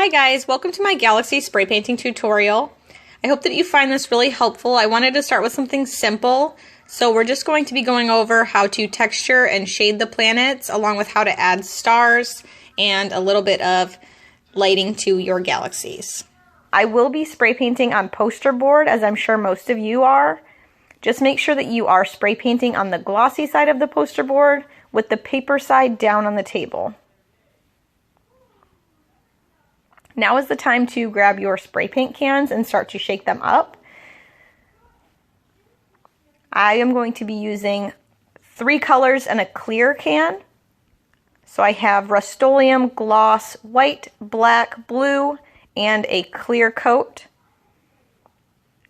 Hi guys, welcome to my Galaxy spray painting tutorial. I hope that you find this really helpful. I wanted to start with something simple, so we're just going to be going over how to texture and shade the planets, along with how to add stars and a little bit of lighting to your galaxies. I will be spray painting on poster board, as I'm sure most of you are. Just make sure that you are spray painting on the glossy side of the poster board with the paper side down on the table. Now is the time to grab your spray paint cans and start to shake them up. I am going to be using 3 colors and a clear can. So I have Rust-Oleum, Gloss, White, Black, Blue, and a clear coat.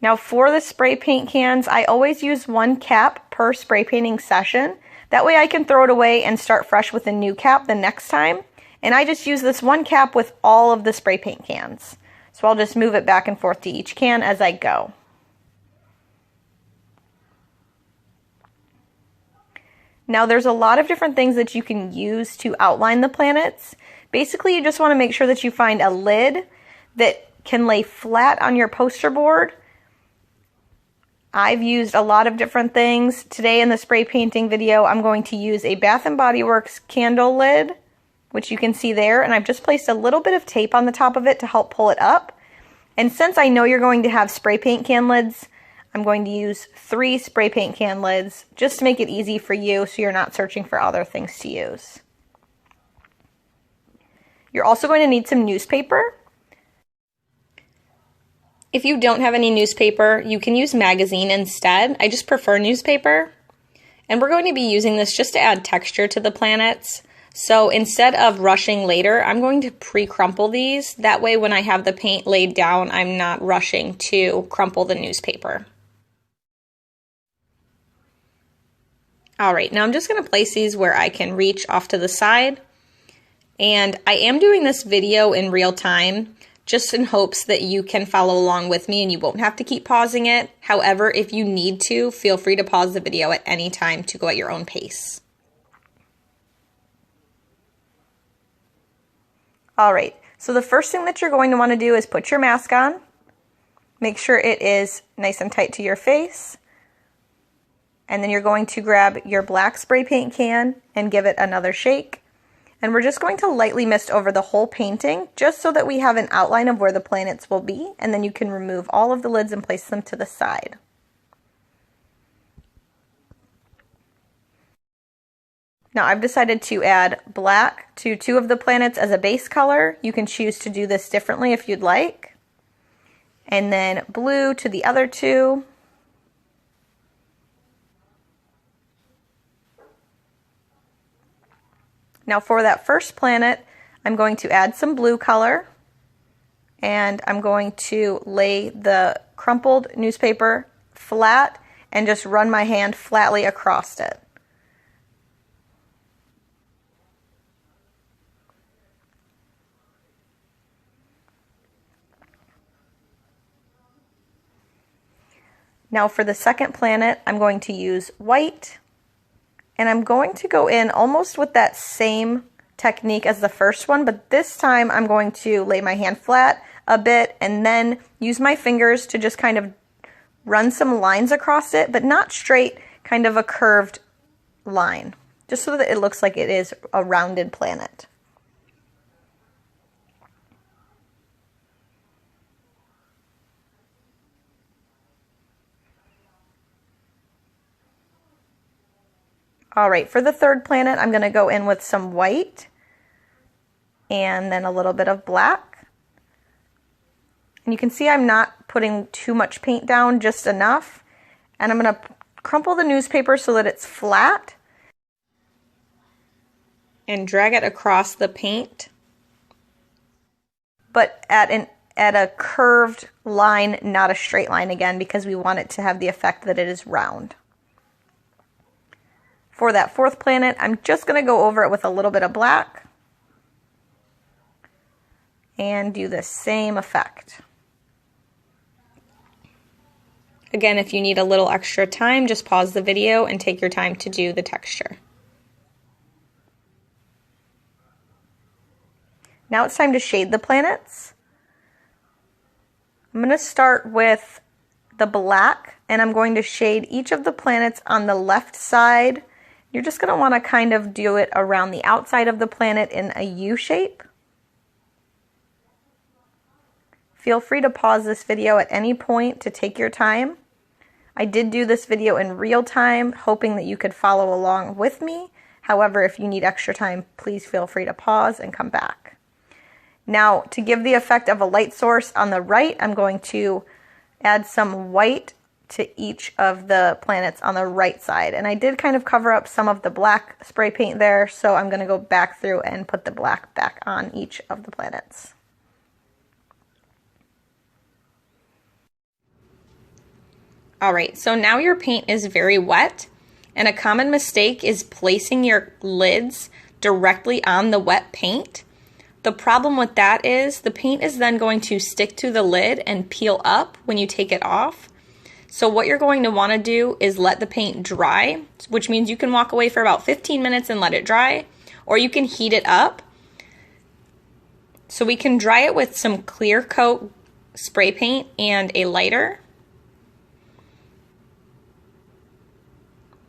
Now for the spray paint cans, I always use 1 cap per spray painting session. That way I can throw it away and start fresh with a new cap the next time. And I just use this 1 cap with all of the spray paint cans. So I'll just move it back and forth to each can as I go. Now there's a lot of different things that you can use to outline the planets. Basically you just want to make sure that you find a lid that can lay flat on your poster board. I've used a lot of different things. Today in the spray painting video I'm going to use a Bath & Body Works candle lid, which you can see there, and I've just placed a little bit of tape on the top of it to help pull it up. And since I know you're going to have spray paint can lids, I'm going to use 3 spray paint can lids just to make it easy for you so you're not searching for other things to use. You're also going to need some newspaper. If you don't have any newspaper, you can use magazine instead. I just prefer newspaper. And we're going to be using this just to add texture to the planets. So instead of rushing later, I'm going to pre-crumple these. That way when I have the paint laid down, I'm not rushing to crumple the newspaper. Alright, now I'm just going to place these where I can reach off to the side. And I am doing this video in real time, just in hopes that you can follow along with me and you won't have to keep pausing it. However, if you need to, feel free to pause the video at any time to go at your own pace. Alright, so the first thing that you're going to want to do is put your mask on. Make sure it is nice and tight to your face. And then you're going to grab your black spray paint can and give it another shake. And we're just going to lightly mist over the whole painting, just so that we have an outline of where the planets will be, and then you can remove all of the lids and place them to the side. Now I've decided to add black to 2 of the planets as a base color. You can choose to do this differently if you'd like. And then blue to the other 2. Now for that first planet, I'm going to add some blue color. And I'm going to lay the crumpled newspaper flat and just run my hand flatly across it. Now for the second planet, I'm going to use white, and I'm going to go in almost with that same technique as the first one, but this time I'm going to lay my hand flat a bit and then use my fingers to just kind of run some lines across it, but not straight, kind of a curved line, just so that it looks like it is a rounded planet. Alright, for the third planet, I'm going to go in with some white and then a little bit of black. And you can see I'm not putting too much paint down, just enough. And I'm going to crumple the newspaper so that it's flat and drag it across the paint, but at a curved line, not a straight line again, because we want it to have the effect that it is round. For that fourth planet, I'm just going to go over it with a little bit of black and do the same effect. Again, if you need a little extra time, just pause the video and take your time to do the texture. Now it's time to shade the planets. I'm going to start with the black, and I'm going to shade each of the planets on the left side. You're just going to want to kind of do it around the outside of the planet in a U shape. Feel free to pause this video at any point to take your time. I did do this video in real time, hoping that you could follow along with me. However, if you need extra time, please feel free to pause and come back. Now, to give the effect of a light source on the right, I'm going to add some white to each of the planets on the right side. And I did kind of cover up some of the black spray paint there, so I'm going to go back through and put the black back on each of the planets. Alright, so now your paint is very wet, and a common mistake is placing your lids directly on the wet paint. The problem with that is the paint is then going to stick to the lid and peel up when you take it off. So what you're going to want to do is let the paint dry, which means you can walk away for about 15 minutes and let it dry, or you can heat it up. So we can dry it with some clear coat spray paint and a lighter.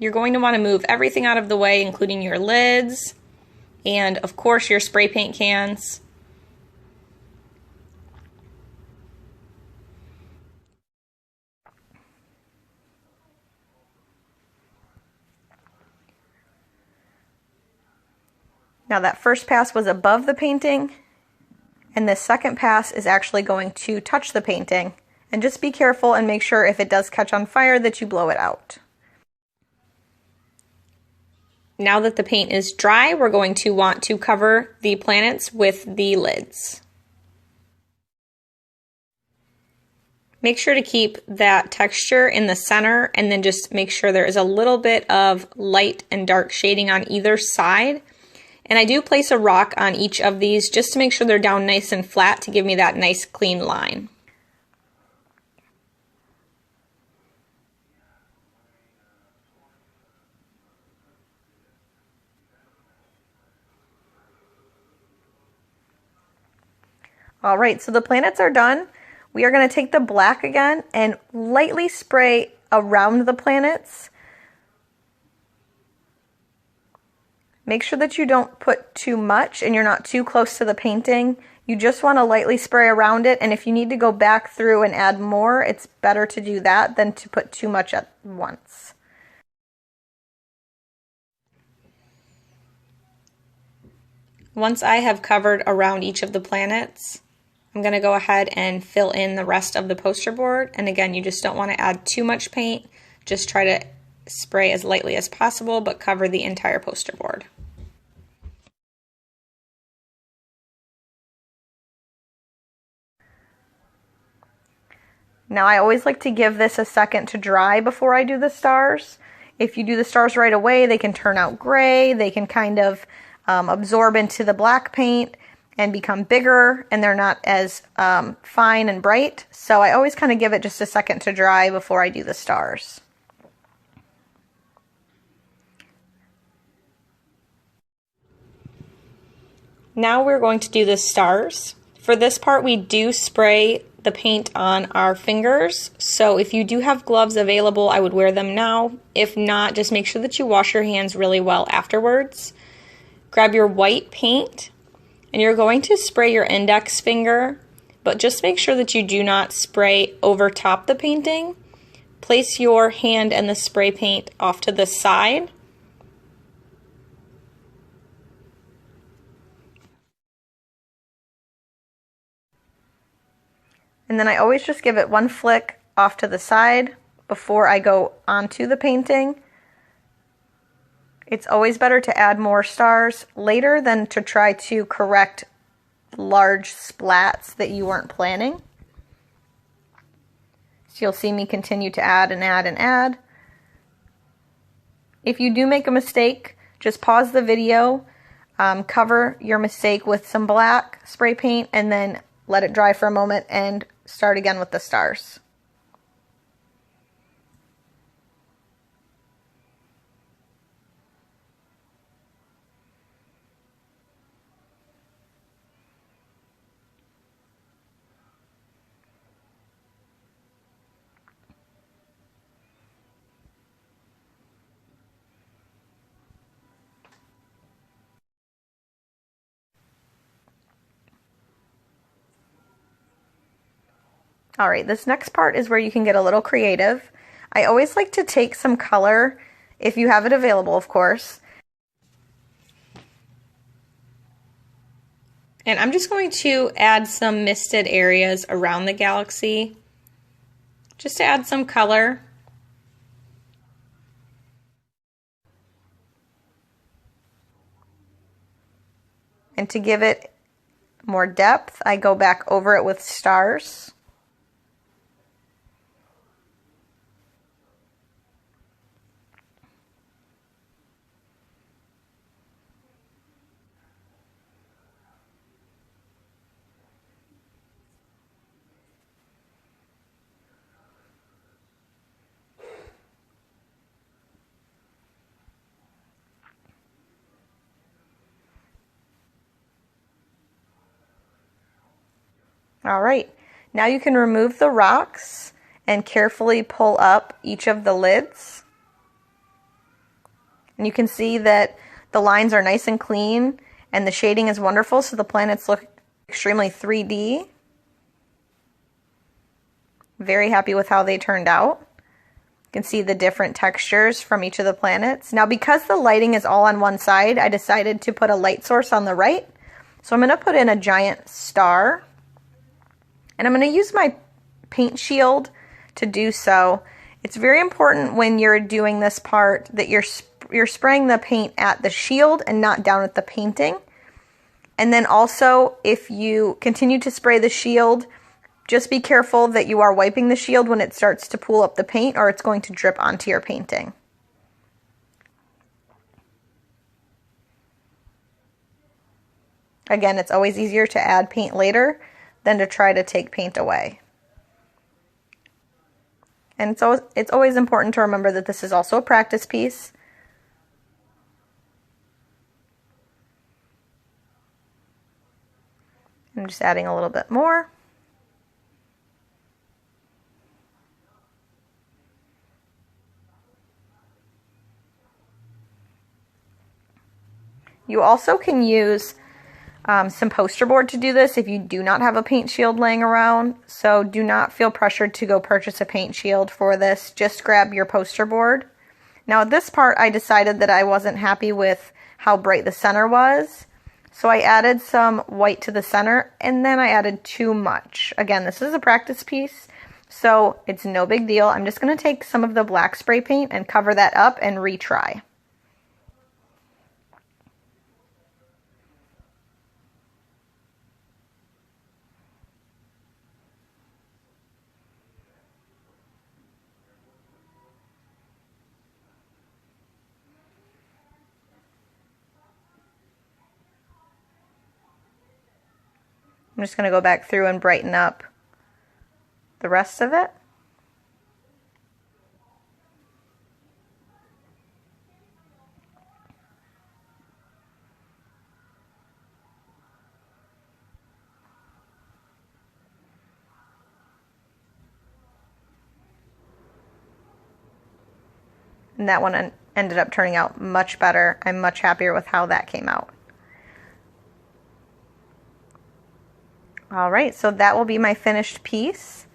You're going to want to move everything out of the way, including your lids and, of course, your spray paint cans. Now that first pass was above the painting, and the second pass is actually going to touch the painting. And just be careful and make sure if it does catch on fire that you blow it out. Now that the paint is dry, we're going to want to cover the planets with the lids. Make sure to keep that texture in the center, and then just make sure there is a little bit of light and dark shading on either side. And I do place a rock on each of these just to make sure they're down nice and flat to give me that nice clean line. Alright, so the planets are done. We are going to take the black again and lightly spray around the planets. Make sure that you don't put too much and you're not too close to the painting. You just want to lightly spray around it, and if you need to go back through and add more, it's better to do that than to put too much at once. Once I have covered around each of the planets, I'm going to go ahead and fill in the rest of the poster board. And again, you just don't want to add too much paint. Just try to spray as lightly as possible, but cover the entire poster board. Now I always like to give this a second to dry before I do the stars. If you do the stars right away, they can turn out gray, they can kind of absorb into the black paint and become bigger, and they're not as fine and bright. So I always kind of give it just a second to dry before I do the stars. Now we're going to do the stars. For this part, we do spray the paint on our fingers. So if you do have gloves available, I would wear them now. If not, just make sure that you wash your hands really well afterwards. Grab your white paint, and you're going to spray your index finger, but just make sure that you do not spray over top the painting. Place your hand and the spray paint off to the side. And then I always just give it one flick off to the side before I go onto the painting. It's always better to add more stars later than to try to correct large splats that you weren't planning. So you'll see me continue to add and add and add. If you do make a mistake, just pause the video, cover your mistake with some black spray paint, and then let it dry for a moment and start again with the stars. All right, this next part is where you can get a little creative. I always like to take some color, if you have it available, of course. And I'm just going to add some misted areas around the galaxy, just to add some color. And to give it more depth, I go back over it with stars. All right, now you can remove the rocks and carefully pull up each of the lids. And you can see that the lines are nice and clean and the shading is wonderful, so the planets look extremely 3D. Very happy with how they turned out. You can see the different textures from each of the planets. Now, because the lighting is all on one side, I decided to put a light source on the right. So I'm going to put in a giant star. And I'm going to use my paint shield to do so. It's very important when you're doing this part that you're spraying the paint at the shield and not down at the painting. And then also, if you continue to spray the shield, just be careful that you are wiping the shield when it starts to pool up the paint, or it's going to drip onto your painting. Again, it's always easier to add paint later than to try to take paint away. And it's always important to remember that this is also a practice piece. I'm just adding a little bit more. You also can use some poster board to do this if you do not have a paint shield laying around. So do not feel pressured to go purchase a paint shield for this. Just grab your poster board. Now at this part, I decided that I wasn't happy with how bright the center was. So I added some white to the center, and then I added too much. Again, this is a practice piece, so it's no big deal. I'm just going to take some of the black spray paint and cover that up and retry. I'm just going to go back through and brighten up the rest of it. And that one ended up turning out much better. I'm much happier with how that came out. All right, so that will be my finished piece.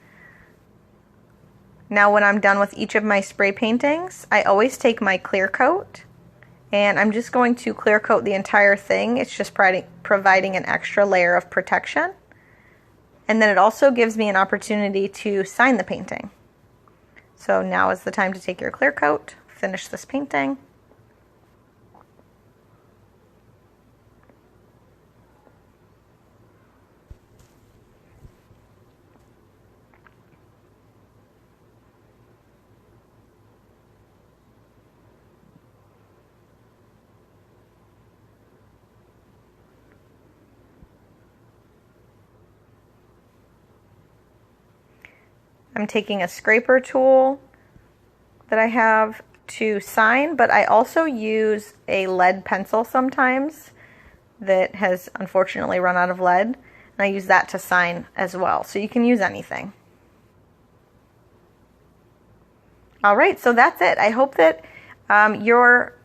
Now when I'm done with each of my spray paintings, I always take my clear coat and I'm just going to clear coat the entire thing. It's just providing an extra layer of protection. And then it also gives me an opportunity to sign the painting. So now is the time to take your clear coat, finish this painting. I'm taking a scraper tool that I have to sign, but I also use a lead pencil sometimes that has unfortunately run out of lead, and I use that to sign as well. So you can use anything. All right, so that's it. I hope that your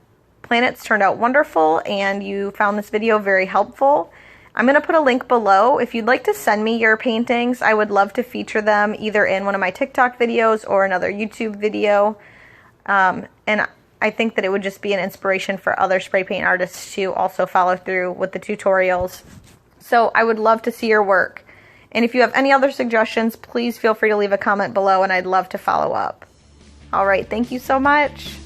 planets turned out wonderful and you found this video very helpful. I'm going to put a link below. If you'd like to send me your paintings, I would love to feature them either in one of my TikTok videos or another YouTube video. And I think that it would just be an inspiration for other spray paint artists to also follow through with the tutorials. So I would love to see your work. And if you have any other suggestions, please feel free to leave a comment below and I'd love to follow up. All right, thank you so much.